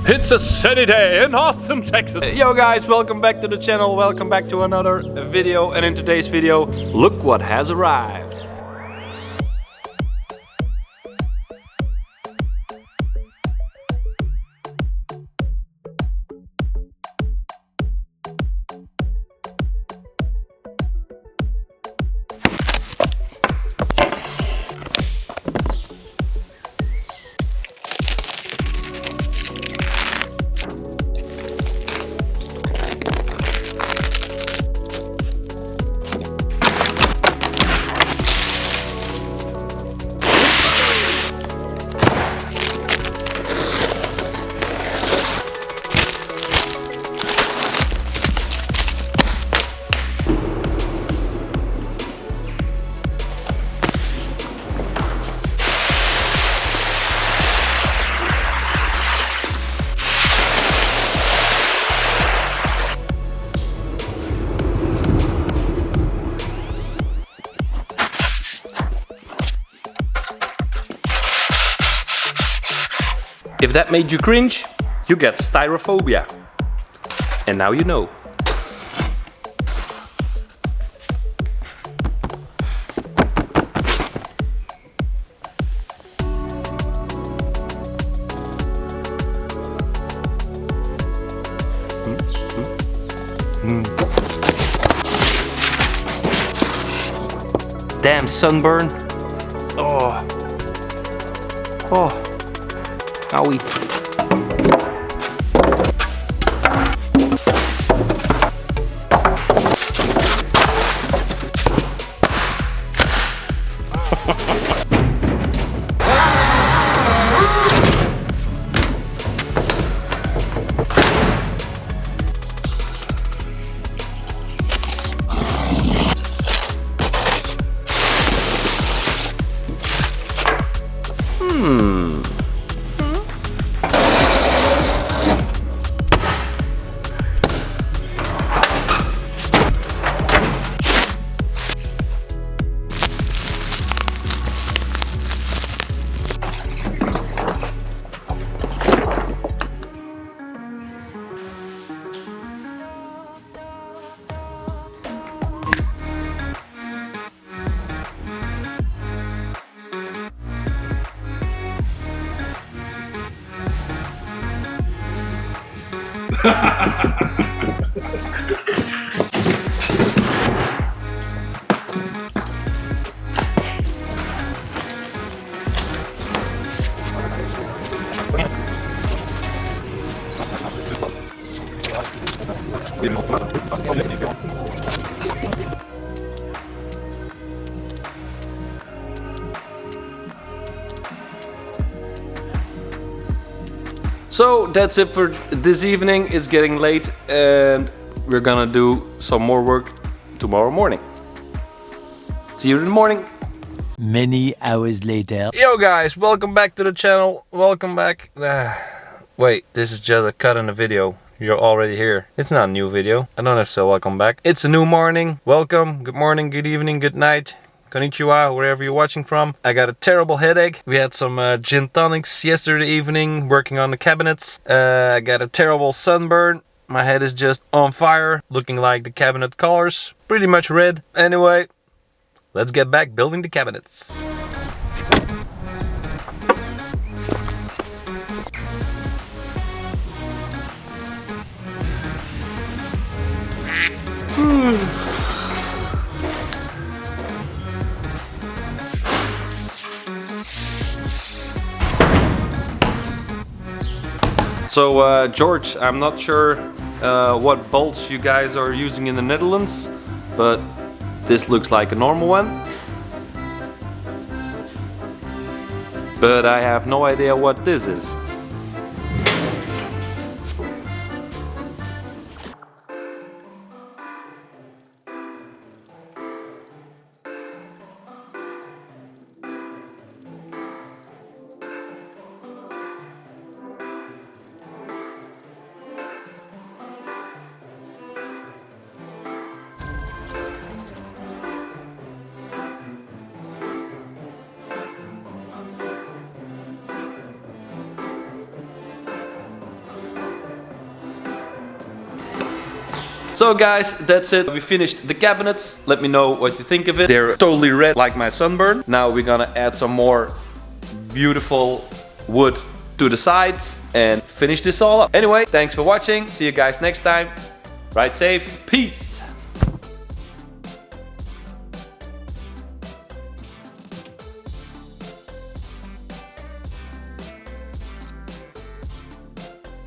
It's a sunny day in Austin, Texas. Yo guys, welcome back to the channel. Welcome back to another video. And in today's video, look what has arrived. If that made you cringe, you get styrophobia. And now you know. Damn sunburn. Oh. Oh. Owie. So that's it for this evening. It's getting late and we're gonna do some more work tomorrow morning. See you in the morning. Many hours later. Yo guys, welcome back to the channel. Welcome back. Wait, this is just a cut in the video. You're already here. It's not a new video. I don't have to say welcome back. It's a new morning. Welcome. Good morning, good evening, good night. Konnichiwa, wherever you're watching from. I got a terrible headache. We had some gin tonics yesterday evening working on the cabinets. I got a terrible sunburn. My head is just on fire, looking like the cabinet colors. Pretty much red. Anyway, let's get back building the cabinets. So George, I'm not sure what bolts you guys are using in the Netherlands, but this looks like a normal one. But I have no idea what this is. So guys, that's it. We finished the cabinets. Let me know what you think of it. They're totally red like my sunburn. Now we're gonna add some more beautiful wood to the sides and finish this all up. Anyway, thanks for watching. See you guys next time. Ride safe. Peace.